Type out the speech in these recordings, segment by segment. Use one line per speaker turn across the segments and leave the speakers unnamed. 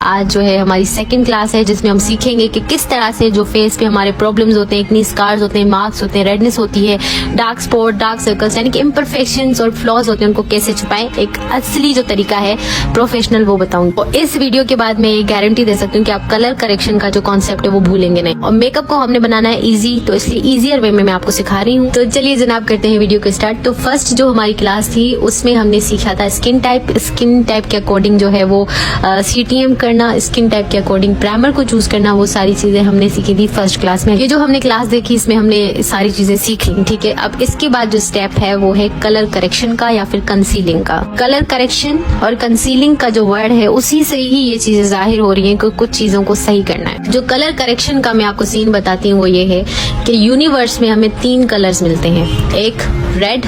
आज जो है हमारी सेकंड क्लास है जिसमें हम सीखेंगे कि किस तरह से जो फेस पे हमारे प्रॉब्लम्स होते हैं, एक्नी स्कार्स होते हैं, मार्क्स होते हैं, रेडनेस होती है, डार्क स्पॉट, डार्क सर्कल्स यानी कि इम्परफेक्शंस और फ्लॉज होते हैं, उनको कैसे छुपाएं। एक असली जो तरीका है प्रोफेशनल वो बताऊंगी। तो इस वीडियो के बाद मैं ये गारंटी दे सकती हूँ कि आप कलर करेक्शन का जो कॉन्सेप्ट है वो भूलेंगे नहीं। और मेकअप को हमने बनाना है इजी, तो इसलिए इजियर वे में मैं आपको सिखा रही हूँ। तो चलिए जनाब करते हैं वीडियो को स्टार्ट। तो फर्स्ट जो हमारी क्लास थी उसमें हमने सीखा था स्किन टाइप के अकॉर्डिंग जो है वो CTM करना, स्किन टाइप के अकॉर्डिंग प्राइमर को चूज करना, वो सारी चीजें हमने सीखी थी फर्स्ट क्लास में। ये जो हमने क्लास देखी इसमें हमने सारी चीजें सीख ली, ठीक है। अब इसके बाद जो स्टेप है वो है कलर करेक्शन का या फिर कंसीलिंग का। कलर करेक्शन और कंसीलिंग का जो वर्ड है उसी से ही ये चीजें जाहिर हो रही हैं कि कुछ चीजों को सही करना है। जो कलर करेक्शन का मैं आपको सीन बताती हूँ वो ये है कि यूनिवर्स में हमें 3 कलर्स मिलते हैं। एक रेड,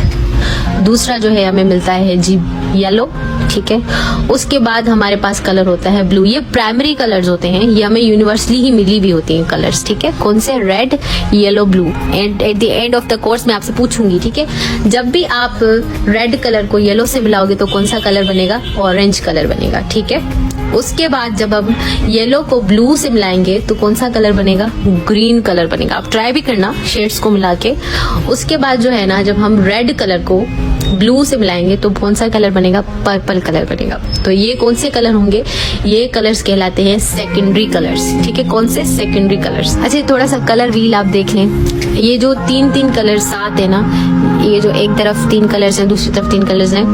दूसरा जो है हमें मिलता है जी येलो, ठीक है। उसके बाद हमारे पास कलर होता है ब्लू। ये प्राइमरी कलर्स होते हैं, ये हमें यूनिवर्सली ही मिली भी होती हैं कलर्स, ठीक है। कौन से? Red, yellow, blue. And at the end of the course मैं आपसे पूछूंगी, ठीक है, जब भी आप रेड कलर को येलो से मिलाओगे तो कौन सा कलर बनेगा? ऑरेंज कलर बनेगा, ठीक है। उसके बाद जब हम येलो को ब्लू से मिलाएंगे तो कौन सा कलर बनेगा? ग्रीन कलर बनेगा। आप ट्राई भी करना शेड्स को मिला के। उसके बाद जो है ना, जब हम रेड कलर को ब्लू से मिलाएंगे तो कौन सा कलर बनेगा? पर्पल कलर बनेगा। तो ये कौन से कलर होंगे? ये कलर्स कहलाते हैं सेकेंडरी कलर्स, ठीक है। कौन से? Secondary colours. अच्छा, थोड़ा सा कलर व्हील आप देख लें। ये जो 3 कलर साथ है ना, ये जो एक तरफ 3 कलर्स हैं, दूसरी तरफ 3 कलर्स हैं,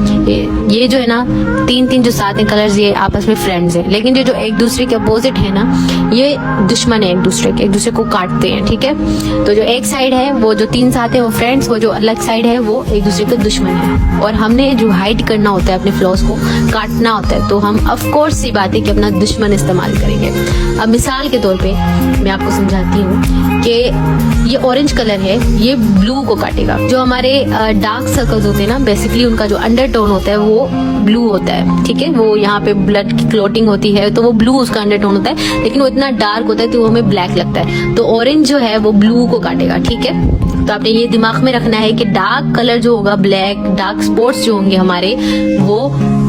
ये जो है ना 3 जो साथ हैं कलर्स, ये आपस में फ्रेंड्स हैं। लेकिन जो एक दूसरे के अपोजिट है ना, ये दुश्मन है, एक दूसरे को काटते हैं, ठीक है। तो जो एक साइड है वो जो 3 साथ है वो फ्रेंड्स, वो जो अलग साइड है वो एक दूसरे के दुश्मन है। और हमने जो हाइड करना होता है अपने फ्लॉज को, काटना होता है, तो हम ऑफ कोर्स सी बात है कि अपना दुश्मन इस्तेमाल करेंगे। अब मिसाल के तौर पे मैं आपको समझाती हूँ कि ये ऑरेंज कलर है, ये ब्लू को काटेगा। जो हमारे डार्क सर्कल्स होते हैं ना, बेसिकली उनका जो अंडरटोन होता है वो ब्लू होता है, ठीक है। वो यहाँ पे ब्लड की क्लोटिंग होती है तो वो ब्लू उसका अंडरटोन होता है, लेकिन वो इतना डार्क होता है कि वो हमें ब्लैक लगता है। तो ऑरेंज जो है वो ब्लू को काटेगा, ठीक है। तो आपने ये दिमाग में रखना है कि डार्क कलर जो होगा, ब्लैक डार्क स्पॉट्स जो होंगे हमारे, वो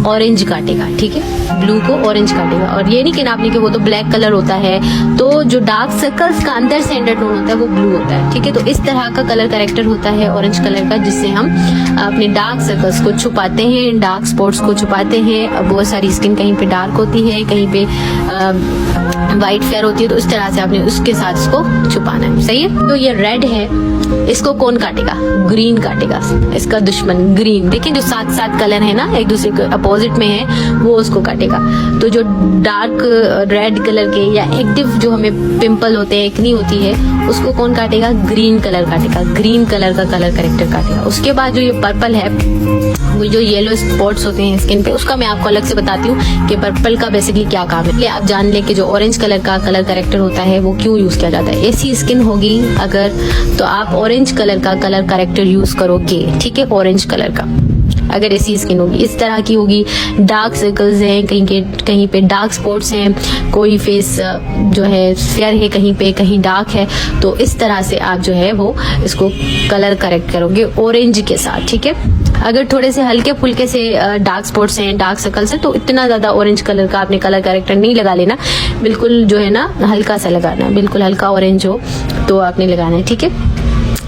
ऑरेंज काटेगा, ठीक है। ब्लू को ऑरेंज काटेगा। और ये नहीं कहना आपने कि वो तो ब्लैक कलर होता है, तो जो डार्क सर्कल्स का अंदर से अंडरटोन होता है वो ब्लू होता है, ठीक है। तो इस तरह का कलर करेक्टर होता है ऑरेंज कलर का, जिससे हम अपने डार्क सर्कल्स को छुपाते हैं, डार्क स्पॉट्स को छुपाते हैं। अब बहुत सारी स्किन कहीं पे डार्क होती है, कहीं पे वाइट फेयर होती है, तो इस तरह से आपने उसके साथ इसको छुपाना है, सही है। तो ये रेड है, इसको कौन काटेगा? ग्रीन काटेगा, इसका दुश्मन ग्रीन। देखिए जो साथ कलर है ना, एक दूसरे के अपोजिट में है, वो उसको काटेगा। तो जो डार्क रेड कलर के या एक्टिव जो हमें पिंपल होते हैं, एक्नी होती है, उसको कौन काटेगा? ग्रीन कलर काटेगा, ग्रीन कलर का कलर करेक्टर काटेगा। उसके बाद जो ये पर्पल है, वो जो येलो स्पॉट्स होते हैं स्किन पे, उसका मैं आपको अलग से बताती हूँ कि पर्पल का बेसिकली क्या काम है। इसलिए आप जान ले कि जो ऑरेंज कलर का कलर करेक्टर होता है वो क्यों यूज किया जाता है। ऐसी स्किन होगी अगर, तो आप ऑरेंज कलर का कलर करेक्टर यूज करोगे, ठीक है। ऑरेंज कलर का अगर ऐसी स्किन होगी, इस तरह की होगी, डार्क सर्कल्स हैं, कहीं पे डार्क स्पॉट्स हैं, कोई फेस जो है फेयर है, कहीं डार्क है, तो इस तरह से आप जो है वो इसको कलर करेक्ट करोगे ऑरेंज के साथ, ठीक है। अगर थोड़े से हल्के फुल्के से डार्क स्पॉट्स हैं, डार्क सर्कल्स हैं, तो इतना ज्यादा ऑरेंज कलर का आपने कलर करेक्टर नहीं लगा लेना, बिल्कुल जो है ना हल्का सा लगाना, बिल्कुल हल्का ऑरेंज हो तो आपने लगाना है, ठीक है।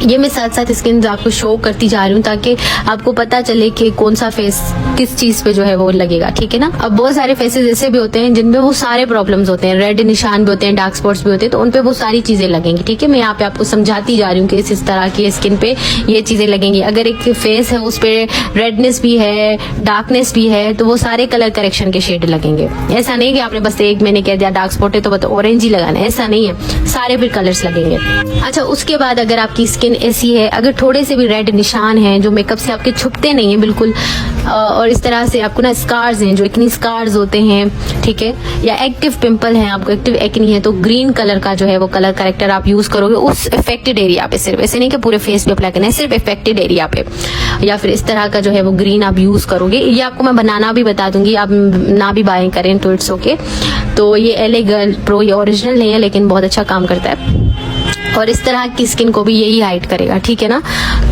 ये मैं साथ स्किन आपको शो करती जा रही हूँ ताकि आपको पता चले कि कौन सा फेस किस चीज पे जो है वो लगेगा, ठीक है ना। अब बहुत सारे फेसेस ऐसे भी होते हैं जिनमें वो सारे प्रॉब्लम्स होते हैं, रेड निशान भी होते हैं, डार्क स्पॉट्स भी होते हैं, तो उनपे वो सारी चीजें लगेंगी, ठीक है। मैं यहाँ पे आपको समझाती जा रही हूँ कि इस तरह की स्किन पे ये चीजें लगेंगी। अगर एक फेस है उस पे रेडनेस भी है, डार्कनेस भी है, तो वो सारे कलर करेक्शन के शेड लगेंगे। ऐसा नहीं कि आपने बस एक मैंने कह दिया डार्क स्पॉट है तो बस ऑरेंज ही लगाना है, ऐसा नहीं है, सारे फिर कलर्स लगेंगे। अच्छा, उसके बाद अगर आपकी स्किन ऐसी है, अगर थोड़े से भी रेड निशान हैं जो मेकअप से आपके छुपते नहीं है बिल्कुल, और इस तरह से आपको ना स्कार्स हैं, जो एक्नी स्कार्स होते हैं, ठीक है, या एक्टिव पिंपल हैं, आपको एक्टिव एक्नी है, तो ग्रीन कलर का जो है वो कलर करेक्टर आप यूज करोगे उस इफेक्टेड एरिया पे, सिर्फ ऐसे नहीं कि पूरे फेस पे अप्लाई करना है, सिर्फ इफेक्टेड एरिया पे, या फिर इस तरह का जो है वो ग्रीन आप यूज करोगे। ये आपको मैं बनाना भी बता दूंगी, आप ना भी बाय करें तो इट्स ओके। तो ये LA गर्ल प्रो, ये ओरिजिनल नहीं है लेकिन बहुत अच्छा काम करता है, और इस तरह की स्किन को भी यही हाइड हाइड करेगा, ठीक है ना।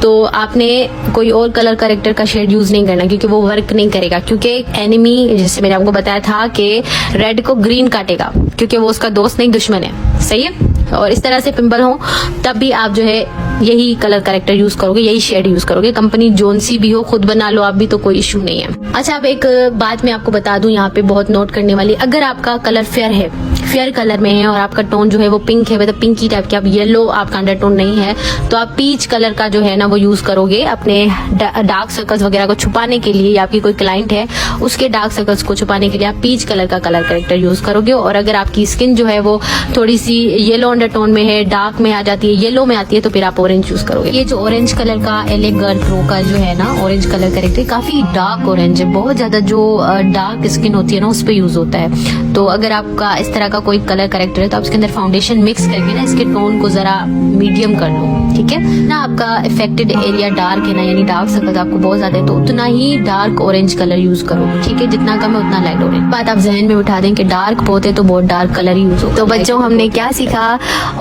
तो आपने कोई और कलर करेक्टर का शेड यूज नहीं करना, क्योंकि वो वर्क नहीं करेगा। क्योंकि एनिमी, जैसे मैंने आपको बताया था कि रेड को ग्रीन काटेगा, क्योंकि वो उसका दोस्त नहीं दुश्मन है, सही है। और इस तरह से पिंपल हो तब भी आप जो है यही कलर करेक्टर यूज करोगे, यही शेड यूज करोगे। कंपनी जोन सी भी हो, खुद बना लो आप भी, तो कोई इशू नहीं है। अच्छा, अब एक बात मैं आपको बता दूं यहाँ पे बहुत नोट करने वाली, अगर आपका कलर फेयर कलर में है और आपका टोन जो है वो पिंक है, मतलब पिंकी टाइप के, आप येलो आपका अंडरटोन नहीं है, तो आप पीच कलर का जो है ना वो यूज करोगे अपने डार्क सर्कल्स वगैरह को छुपाने के लिए। या आपकी कोई क्लाइंट है उसके डार्क सर्कल्स को छुपाने के लिए आप पीच कलर का कलर करेक्टर यूज करोगे। और अगर आपकी स्किन जो है वो थोड़ी सी येलो अंडरटोन में है, डार्क में आ जाती है, येलो में आती है, तो फिर आप ऑरेंज यूज करोगे। ये जो ऑरेंज कलर का LA गर्ल प्रो का जो है ना ऑरेंज कलर करेक्टर, काफी डार्क ऑरेंज है, बहुत ज्यादा जो डार्क स्किन होती है ना उस पर यूज होता है। तो अगर आपका इस तरह का कोई कलर करेक्टर है तो आप इसके अंदर फाउंडेशन मिक्स करके ना इसके टोन को जरा मीडियम कर लो, ठीक है ना। आपका इफेक्टेड एरिया डार्क है ना, यानी डार्क सर्कल आपको बहुत ज्यादा है, तो उतना ही डार्क ऑरेंज कलर यूज करो, ठीक है। जितना कम है उतना लाइट ऑरेंज। बात आप जहन में बिठा दें कि डार्क बहुत है तो बहुत डार्क कलर यूज हो। तो बच्चों हमने क्या सीखा,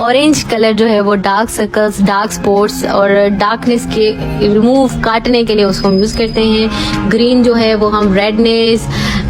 ऑरेंज कलर जो है वो डार्क सर्कल्स, डार्क स्पॉट्स और डार्कनेस के रिमूव काटने के लिए उसको हम यूज करते हैं। ग्रीन जो है वो हम रेडनेस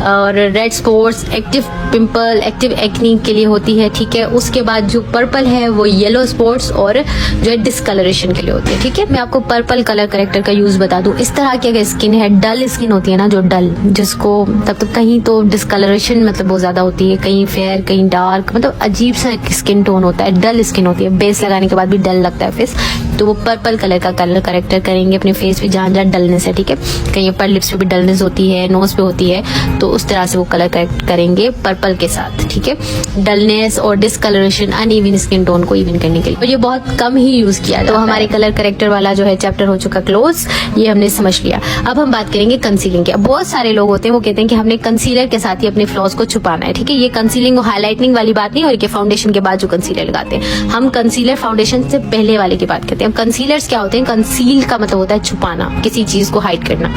और red spots, active pimple, active acne के लिए होती है, ठीक है। उसके बाद जो पर्पल है वो येलो स्पॉट्स और जो है डिस्कलरेशन के लिए होती है, ठीक है। मैं आपको पर्पल कलर करेक्टर का यूज बता दूं। इस तरह की अगर स्किन है, डल स्किन होती है ना, जो डल, जिसको तब कहीं तो डिस्कलरेशन मतलब बहुत ज्यादा होती है, कहीं फेयर कहीं डार्क, मतलब अजीब सा स्किन टोन होता है, डल स्किन होती है, बेस लगाने के बाद भी डल लगता है फेस, तो वो पर्पल कलर का कलर करेक्टर करेंगे अपने फेस पे जहाँ जहाँ डलनेस है, ठीक है। कहीं पर लिप्स पे भी डलनेस होती है, नोज पे होती है, तो उस तरह से वो कलर करेक्ट करेंगे पर्पल के साथ, ठीक है। डलनेस और डिस्कलरेशन, अनइवन स्किन टोन को इवन करने के लिए, तो ये बहुत कम ही यूज किया। तो हमारे कलर करेक्टर वाला जो है चैप्टर हो चुका क्लोज, ये हमने समझ लिया। अब हम बात करेंगे कंसीलिंग की। अब बहुत सारे लोग होते हैं वो कहते हैं कि हमने कंसीलर के साथ ही अपने फ्लॉज को छुपाना है, ठीक है। ये कंसीलिंग और हाईलाइटनिंग वाली बात नहीं, और ये फाउंडेशन के बाद जो कंसीलर लगाते हैं, हम कंसीलर फाउंडेशन से पहले वाले की बात करते हैं। कंसीलर्स क्या होते हैं, कंसील का मतलब होता है छुपाना, किसी चीज को हाइड करना।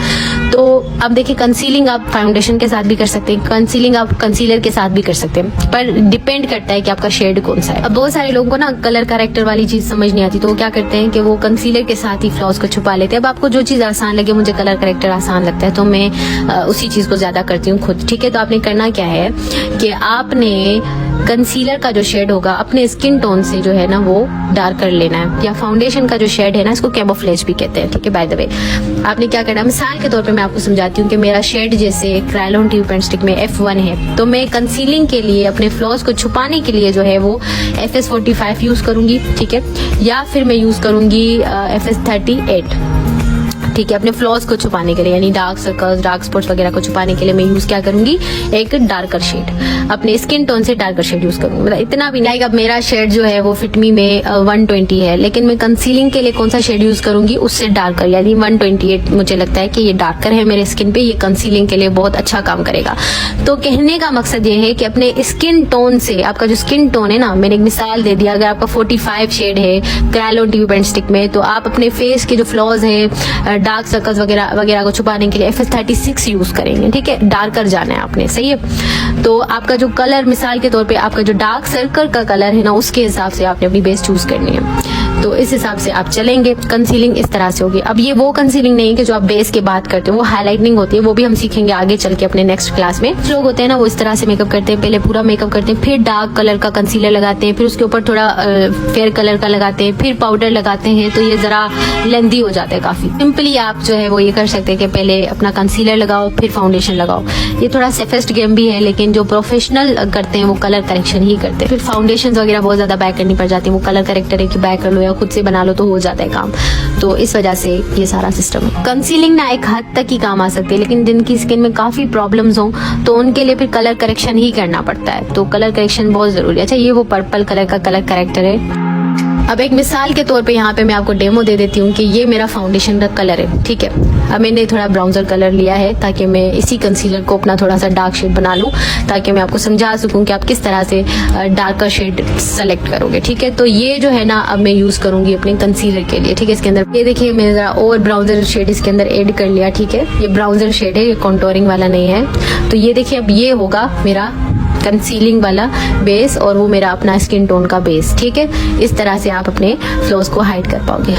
तो अब देखिए, कंसीलिंग आप फाउंडेशन के साथ भी कर सकते हैं, कंसीलिंग आप कंसीलर के साथ भी कर सकते हैं, पर डिपेंड करता है कि आपका शेड कौन सा है। अब बहुत सारे लोगों को ना कलर करेक्टर वाली चीज समझ नहीं आती, तो वो क्या करते हैं कि वो कंसीलर के साथ ही फ्लॉज को छुपा लेते हैं। अब आपको जो चीज आसान लगे, मुझे कलर करेक्टर आसान लगता है तो मैं उसी चीज को ज्यादा करती हूँ खुद, ठीक है। तो आपने करना क्या है कि आपने कंसीलर का जो शेड होगा अपने स्किन टोन से जो है ना वो डार्क कर लेना है, या फाउंडेशन का जो शेड है ना इसको कैमोफ्लेज भी कहते हैं, ठीक है। बाय द वे, आपने क्या करना है, मिसाल के तौर पे मैं आपको समझाती हूँ कि मेरा शेड जैसे क्रायोन ट्यूब पेंट स्टिक में F1 है, तो मैं कंसीलिंग के लिए अपने फ्लॉज को छुपाने के लिए जो है वो FS45 यूज करूंगी, ठीक है। या फिर मैं यूज करूंगी FS38, ठीक है। अपने फ्लॉज को छुपाने के लिए, यानी डार्क सर्कल्स, डार्क स्पॉट्स वगैरह को छुपाने के लिए मैं यूज क्या करूंगी, एक डार्कर शेड, अपने स्किन टोन से डार्कर शेड यूज करूंगी। मतलब इतना भी नहीं, अब मेरा शेड जो है वो फिटमी में 120 है, लेकिन मैं कंसीलिंग के लिए कौन सा शेड यूज करूंगी, उससे डार्कर, यानी 128 मुझे लगता है कि ये डार्कर है मेरे स्किन पे, ये कंसीलिंग के लिए बहुत अच्छा काम करेगा। तो कहने का मकसद ये है कि अपने स्किन टोन से, आपका जो स्किन टोन है ना, मैंने एक मिसाल दे दिया, अगर आपका 45 शेड है क्रायोन ट्यूब पेंट स्टिक में, तो आप अपने फेस के जो फ्लॉज है, डार्क सर्कल्स वगैरह वगैरह को छुपाने के लिए FS36 यूज करेंगे, ठीक है। डार्कर जाना है आपने, सही है। तो आपका जो कलर, मिसाल के तौर पे आपका जो डार्क सर्कल का कलर है ना, उसके हिसाब से आपने अपनी बेस चूज करनी है, तो इस हिसाब से आप चलेंगे। कंसीलिंग इस तरह से होगी। अब ये वो कंसीलिंग नहीं है कि जो आप बेस के बात करते हो, वो हाईलाइटनिंग होती है, वो भी हम सीखेंगे आगे चल के अपने नेक्स्ट क्लास में। लोग होते हैं ना वो इस तरह से मेकअप करते हैं, पहले पूरा मेकअप करते हैं, फिर डार्क कलर का कंसीलर लगाते हैं, फिर उसके ऊपर थोड़ा फेयर कलर का लगाते हैं, फिर पाउडर लगाते हैं, तो ये जरा लेंदी हो जाता है काफी। सिंपली आप जो है वो ये कर सकते हैं कि पहले अपना कंसीलर लगाओ, फिर फाउंडेशन लगाओ। ये थोड़ा सेफेस्ट गेम भी है, लेकिन जो प्रोफेशनल करते हैं वो कलर करेक्शन ही करते हैं। फिर फाउंडेशन वगैरह बहुत ज्यादा बैक करनी पड़ जाती है, वो कलर करेक्टर है कि बैक कर लो या खुद से बना लो तो हो जाता है काम। तो इस वजह से ये सारा सिस्टम है। कंसीलिंग ना एक हद तक ही काम आ सकती है, लेकिन जिनकी स्किन में काफी प्रॉब्लम्स हो तो उनके लिए फिर कलर करेक्शन ही करना पड़ता है, तो कलर करेक्शन बहुत जरूरी है। अच्छा, ये वो पर्पल कलर का कलर करेक्टर है। अब एक मिसाल के तौर पे यहाँ पे मैं आपको डेमो दे देती हूँ कि ये मेरा फाउंडेशन का कलर है, ठीक है। अब मैंने थोड़ा ब्राउजर कलर लिया है ताकि मैं इसी कंसीलर को अपना थोड़ा सा डार्क शेड बना लूँ, ताकि मैं आपको समझा सकूँ कि आप किस तरह से डार्कर शेड सेलेक्ट करोगे, ठीक है। तो ये जो है ना अब मैं यूज करूंगी अपने कंसीलर के लिए, ठीक है। इसके अंदर ये देखिए मैंने जरा और ब्राउजर शेड इसके अंदर ऐड कर लिया, ठीक है। ये ब्राउजर शेड है, ये कॉन्टोरिंग वाला नहीं है। तो ये देखिए अब ये होगा मेरा कंसीलिंग वाला बेस और वो मेरा अपना स्किन टोन का बेस, ठीक है। इस तरह से आप अपने फ्लॉज को हाइड कर पाओगे।